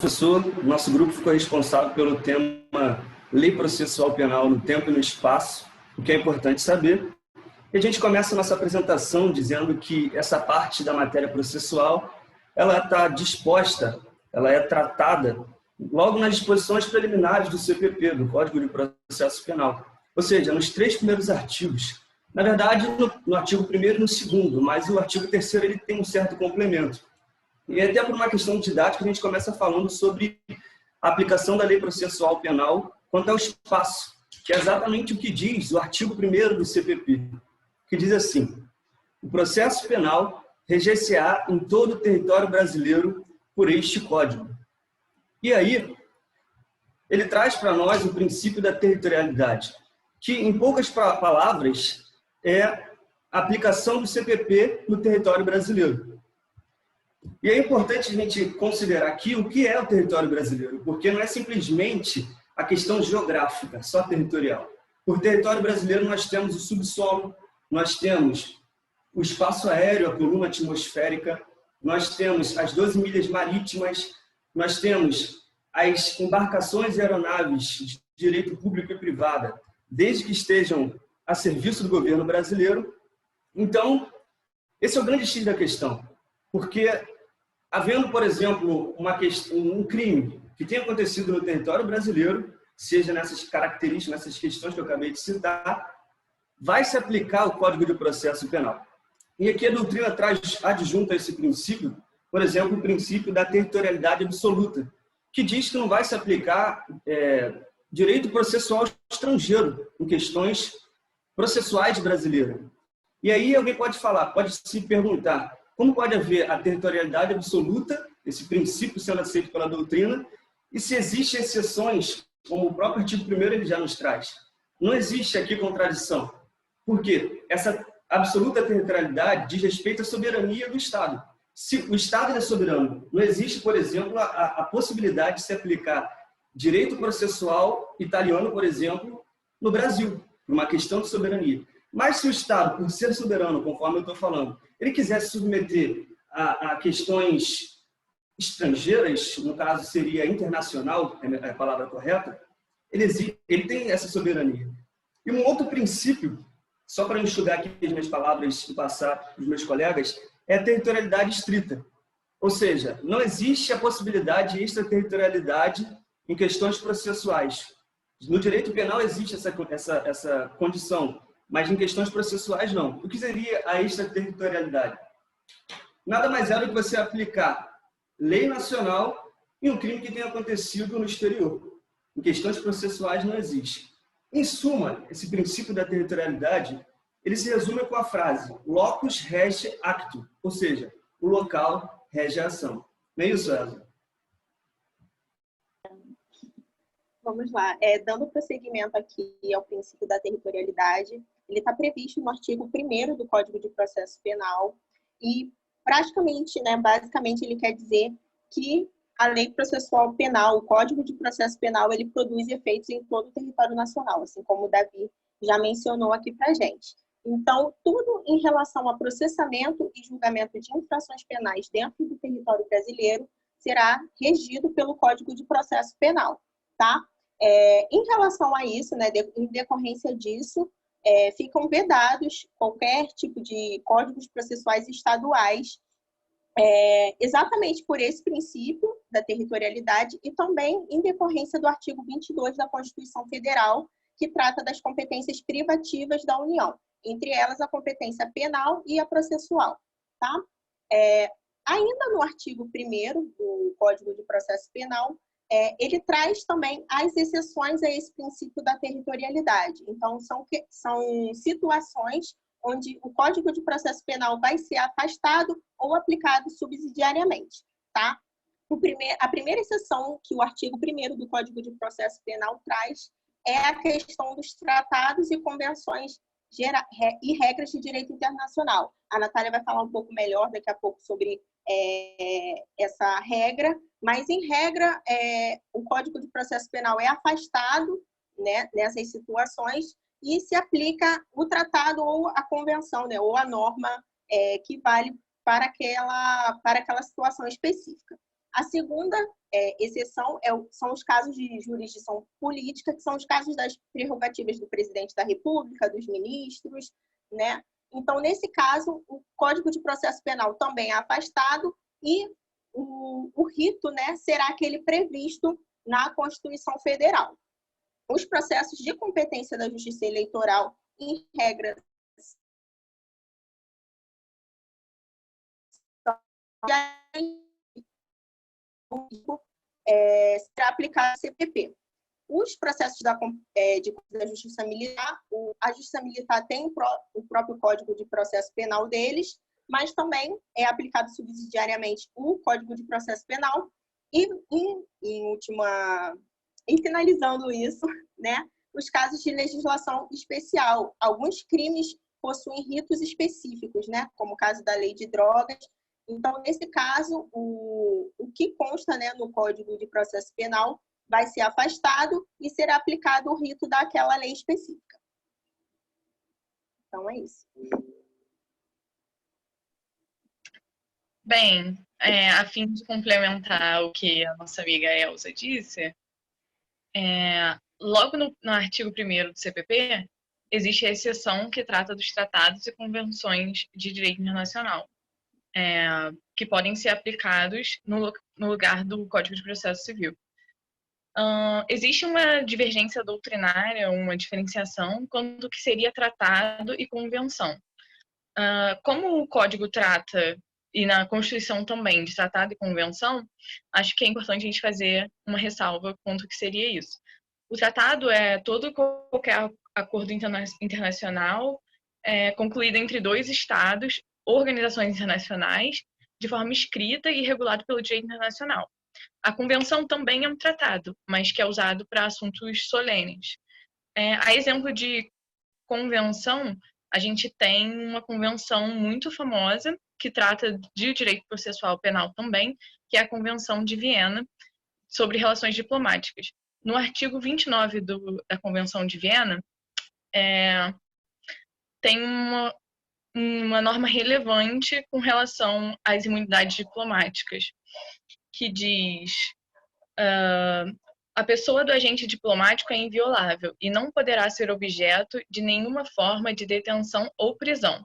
professor, nosso grupo ficou responsável pelo tema Lei Processual Penal no Tempo e no Espaço, o que é importante saber. E a gente começa a nossa apresentação dizendo que essa parte da matéria processual, ela está disposta, ela é tratada logo nas disposições preliminares do CPP, do Código de Processo Penal. Ou seja, nos 3 primeiros artigos. Na verdade, no artigo 1º e no 2º, mas o artigo 3º ele tem um certo complemento. E até por uma questão didática, a gente começa falando sobre a aplicação da lei processual penal quanto ao espaço, que é exatamente o que diz o artigo 1º do CPP, que diz assim: o processo penal reger-se-á em todo o território brasileiro por este Código. E aí, ele traz para nós o princípio da territorialidade, que, em poucas palavras, é a aplicação do CPP no território brasileiro. E é importante a gente considerar aqui o que é o território brasileiro, porque não é simplesmente a questão geográfica, só territorial. Por território brasileiro nós temos o subsolo, nós temos o espaço aéreo, a coluna atmosférica, nós temos as 12 milhas marítimas, nós temos as embarcações e aeronaves de direito público e privada, desde que estejam a serviço do governo brasileiro. Então, esse é o grande X da questão, porque havendo, por exemplo, um crime que tenha acontecido no território brasileiro, seja nessas características, nessas questões que eu acabei de citar, vai se aplicar o Código de Processo Penal. E aqui a doutrina traz adjunto a esse princípio, por exemplo, o princípio da territorialidade absoluta, que diz que não vai se aplicar direito processual estrangeiro em questões processuais brasileiras. E aí alguém pode se perguntar, como pode haver a territorialidade absoluta, esse princípio sendo aceito pela doutrina, e se existem exceções, como o próprio artigo 1º ele já nos traz? Não existe aqui contradição. Por quê? Essa absoluta territorialidade diz respeito à soberania do Estado. Se o Estado é soberano, não existe, por exemplo, a possibilidade de se aplicar direito processual italiano, por exemplo, no Brasil, por uma questão de soberania. Mas se o Estado, por ser soberano, conforme eu estou falando, ele quiser se submeter a questões estrangeiras, no caso seria internacional, é a palavra correta, ele tem essa soberania. E um outro princípio, só para enxugar aqui as minhas palavras e passar para os meus colegas, é a territorialidade estrita. Ou seja, não existe a possibilidade de extraterritorialidade em questões processuais. No direito penal existe essa condição, mas em questões processuais não. O que seria a extraterritorialidade? Nada mais é do que você aplicar lei nacional em um crime que tenha acontecido no exterior. Em questões processuais não existe. Em suma, esse princípio da territorialidade, ele se resume com a frase locus rege actu, ou seja, o local rege a ação. Não é isso, Elza? Vamos lá. Dando prosseguimento aqui ao princípio da territorialidade, ele está previsto no artigo 1º do Código de Processo Penal e, praticamente, basicamente, ele quer dizer que a lei processual penal, o Código de Processo Penal, ele produz efeitos em todo o território nacional, assim como o Davi já mencionou aqui para a gente. Então, tudo em relação a processamento e julgamento de infrações penais dentro do território brasileiro será regido pelo Código de Processo Penal, tá? Em relação a isso, em decorrência disso, ficam vedados qualquer tipo de códigos processuais estaduais, exatamente por esse princípio da territorialidade e também em decorrência do artigo 22 da Constituição Federal, que trata das competências privativas da União, entre elas a competência penal e a processual, tá? Ainda no artigo 1º do Código de Processo Penal, ele traz também as exceções a esse princípio da territorialidade. Então, são situações onde o Código de Processo Penal vai ser afastado ou aplicado subsidiariamente, tá? A primeira exceção que o artigo 1º do Código de Processo Penal traz é a questão dos tratados e convenções e regras de direito internacional. A Natália vai falar um pouco melhor daqui a pouco sobre essa regra, mas, em regra, o Código de Processo Penal é afastado, nessas situações e se aplica o tratado ou a convenção, ou a norma que vale para aquela situação específica. A segunda exceção são os casos de jurisdição política, que são os casos das prerrogativas do presidente da República, dos ministros, né? Então, nesse caso, o Código de Processo Penal também é afastado e o rito, né, será aquele previsto na Constituição Federal. Os processos de competência da Justiça Eleitoral, em regra, será aplicado ao CPP. Os processos da Justiça Militar, a Justiça Militar tem o próprio Código de Processo Penal deles, mas também é aplicado subsidiariamente o Código de Processo Penal e, finalizando isso, né, os casos de legislação especial. Alguns crimes possuem ritos específicos, né, como o caso da lei de drogas. Então, nesse caso, o que consta, né, no Código de Processo Penal vai ser afastado e será aplicado o rito daquela lei específica. Então, é isso. Bem, a fim de complementar o que a nossa amiga Elza disse, logo no artigo 1º do CPP, existe a exceção que trata dos tratados e convenções de direito internacional, que podem ser aplicados no lugar do Código de Processo Civil. Existe uma divergência doutrinária, uma diferenciação quanto ao que seria tratado e convenção. Como o Código trata, e na Constituição também, de tratado e convenção, acho que é importante a gente fazer uma ressalva quanto ao que seria isso. O tratado é todo qualquer acordo internacional concluído entre dois estados, organizações internacionais, de forma escrita e regulado pelo direito internacional. A convenção também é um tratado, mas que é usado para assuntos solenes. A exemplo de convenção, a gente tem uma convenção muito famosa que trata de direito processual penal também, que é a Convenção de Viena sobre relações diplomáticas. No artigo 29 da Convenção de Viena, tem uma norma relevante com relação às imunidades diplomáticas, que diz: a pessoa do agente diplomático é inviolável e não poderá ser objeto de nenhuma forma de detenção ou prisão.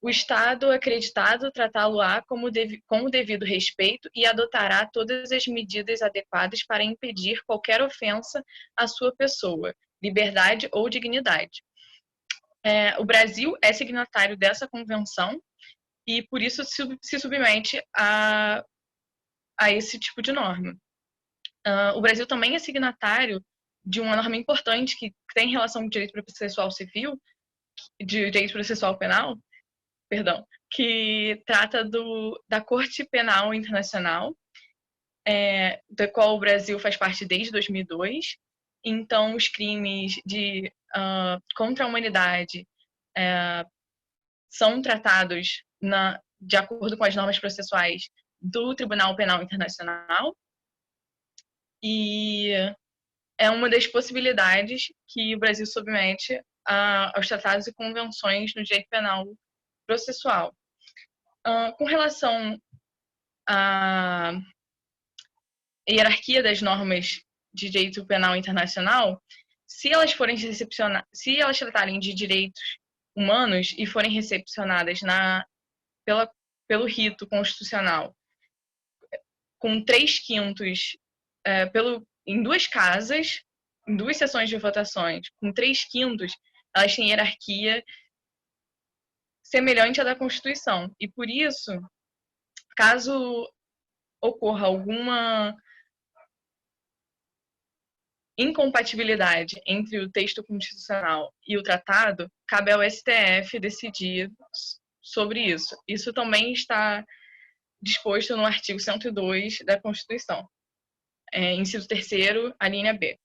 O Estado acreditado tratá-lo-á com o devido respeito e adotará todas as medidas adequadas para impedir qualquer ofensa à sua pessoa, liberdade ou dignidade. O Brasil é signatário dessa convenção e, por isso, se submete a esse tipo de norma. O Brasil também é signatário de uma norma importante que tem relação com direito processual civil, de direito processual penal, que trata da Corte Penal Internacional, da qual o Brasil faz parte desde 2002. Então, os crimes contra a humanidade são tratados de acordo com as normas processuais do Tribunal Penal Internacional, e é uma das possibilidades que o Brasil submete aos tratados e convenções no direito penal processual. Com relação à hierarquia das normas de direito penal internacional, se elas tratarem de direitos humanos e forem recepcionadas pelo rito constitucional com 3/5 em duas casas, em duas sessões de votações, com 3/5, elas têm hierarquia semelhante à da Constituição. E por isso, caso ocorra alguma incompatibilidade entre o texto constitucional e o tratado, cabe ao STF decidir sobre isso. Isso também está disposto no artigo 102 da Constituição. Inciso 3º, a linha B.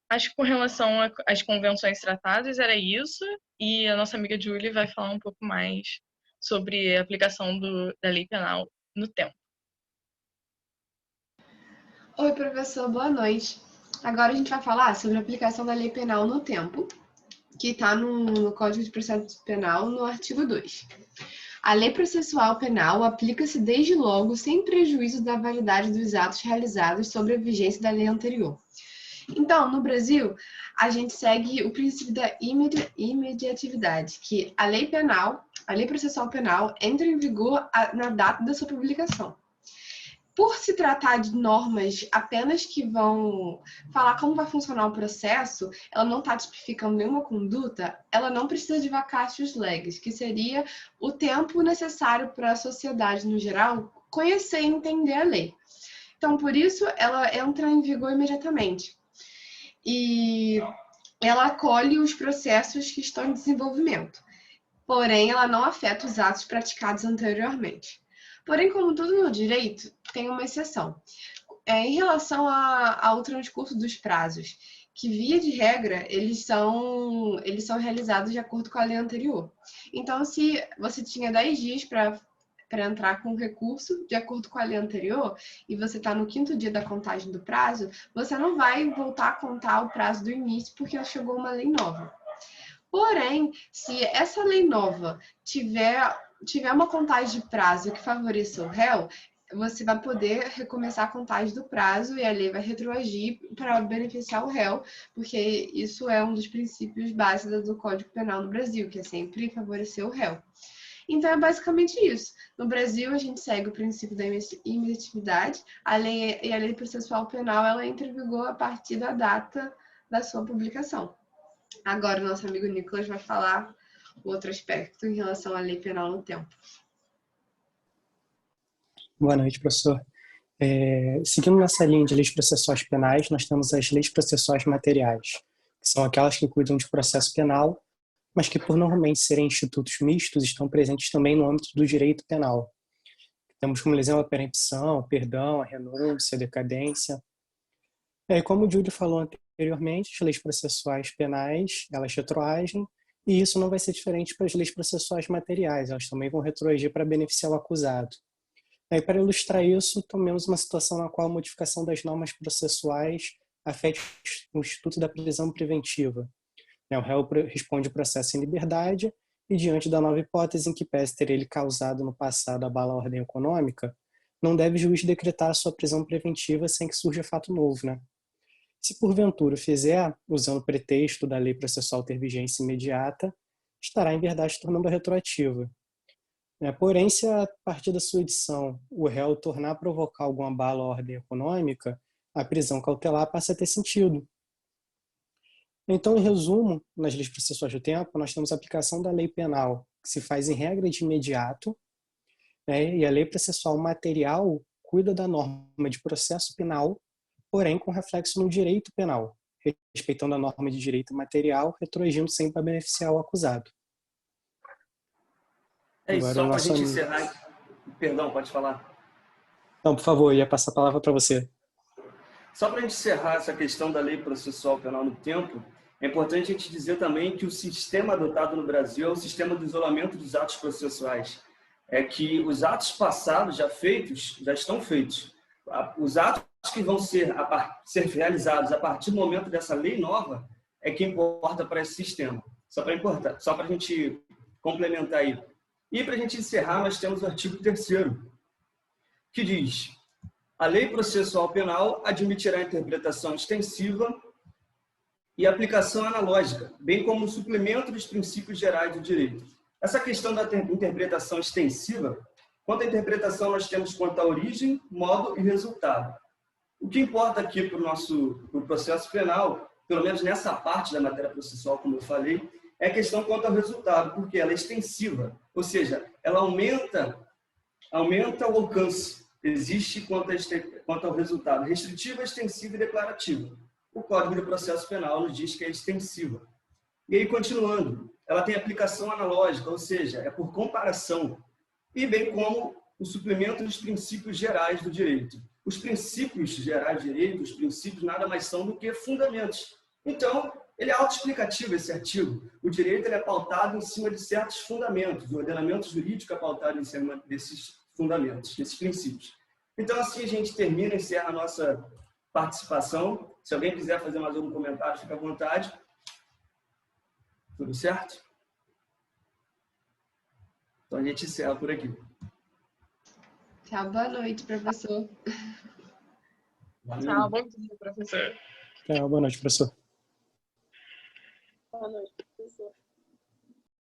Acho que com relação às convenções tratadas era isso, e a nossa amiga Julie vai falar um pouco mais sobre a aplicação da lei penal no tempo. Oi, professor, boa noite. Agora a gente vai falar sobre a aplicação da lei penal no tempo, que está no Código de Processo Penal, no artigo 2. A lei processual penal aplica-se desde logo sem prejuízo da validade dos atos realizados sobre a vigência da lei anterior. Então, no Brasil, a gente segue o princípio da imediatividade, que a lei processual penal entra em vigor na data da sua publicação. Por se tratar de normas apenas que vão falar como vai funcionar o processo, ela não está tipificando nenhuma conduta, ela não precisa de vacátios legis, que seria o tempo necessário para a sociedade, no geral, conhecer e entender a lei. Então, por isso, ela entra em vigor imediatamente. E ela acolhe os processos que estão em desenvolvimento. Porém, ela não afeta os atos praticados anteriormente. Porém, como tudo no direito, tem uma exceção. Em relação ao transcurso dos prazos, que via de regra, eles são realizados de acordo com a lei anterior. Então, se você tinha 10 dias para entrar com o recurso, de acordo com a lei anterior, e você está no 5º dia da contagem do prazo, você não vai voltar a contar o prazo do início, porque chegou uma lei nova. Porém, se essa lei nova tiver uma contagem de prazo que favoreça o réu, você vai poder recomeçar a contagem do prazo e a lei vai retroagir para beneficiar o réu, porque isso é um dos princípios básicos do Código Penal no Brasil, que é sempre favorecer o réu. Então, é basicamente isso. No Brasil, a gente segue o princípio da imediatividade, a lei processual penal ela entra em vigor a partir da data da sua publicação. Agora, o nosso amigo Nicolas vai falar o outro aspecto em relação à lei penal no tempo. Boa noite, professor. Seguindo nessa linha de leis processuais penais, nós temos as leis processuais materiais, que são aquelas que cuidam de processo penal, mas que, por normalmente serem institutos mistos, estão presentes também no âmbito do direito penal. Temos como exemplo a perempção, o perdão, a renúncia, a decadência. Como o Júlio falou anteriormente, as leis processuais penais, elas retroagem, e isso não vai ser diferente para as leis processuais materiais, elas também vão retroagir para beneficiar o acusado. Para ilustrar isso, tomemos uma situação na qual a modificação das normas processuais afeta o Instituto da Prisão Preventiva. O réu responde o processo em liberdade e, diante da nova hipótese em que pese ter ele causado no passado abalo à ordem econômica, não deve o juiz decretar a sua prisão preventiva sem que surja fato novo. Se porventura fizer, usando o pretexto da lei processual ter vigência imediata, estará em verdade tornando retroativa. Porém, se a partir da sua edição o réu tornar a provocar algum abalo à ordem econômica, a prisão cautelar passa a ter sentido. Então, em resumo, nas leis processuais do tempo, nós temos a aplicação da lei penal, que se faz em regra de imediato, e a lei processual material cuida da norma de processo penal, porém com reflexo no direito penal, respeitando a norma de direito material, retroagindo sempre para beneficiar o acusado. Agora, só para a gente encerrar... Perdão, pode falar. Não, por favor, eu ia passar a palavra para você. Só para a gente encerrar essa questão da lei processual penal no tempo, é importante a gente dizer também que o sistema adotado no Brasil é o sistema de isolamento dos atos processuais. É que os atos passados já feitos, já estão feitos. Os atos que vão ser realizados a partir do momento dessa lei nova é que importa para esse sistema. Só para a gente complementar aí. E para a gente encerrar, nós temos o artigo 3º, que diz: a lei processual penal admitirá interpretação extensiva e aplicação analógica, bem como o suplemento dos princípios gerais do direito. Essa questão da interpretação extensiva, quanto à interpretação nós temos quanto à origem, modo e resultado. O que importa aqui para o processo penal, pelo menos nessa parte da matéria processual, como eu falei, é a questão quanto ao resultado, porque ela é extensiva, ou seja, ela aumenta o alcance. Existe quanto ao resultado restritiva, extensiva e declarativa. O Código de Processo Penal nos diz que é extensiva. E aí, continuando, ela tem aplicação analógica, ou seja, é por comparação, e bem como o suplemento dos princípios gerais do direito. Os princípios gerais do direito, os princípios nada mais são do que fundamentos. Então, ele é autoexplicativo, esse artigo. O direito ele é pautado em cima de certos fundamentos. O ordenamento jurídico é pautado em cima desses fundamentos, desses princípios. Então, assim a gente termina e encerra a nossa participação. Se alguém quiser fazer mais algum comentário, fica à vontade. Tudo certo? Então a gente encerra por aqui. Tchau, boa noite, professor. Valeu. Tchau, bom dia, professor. Boa noite, professor. Boa noite, professor.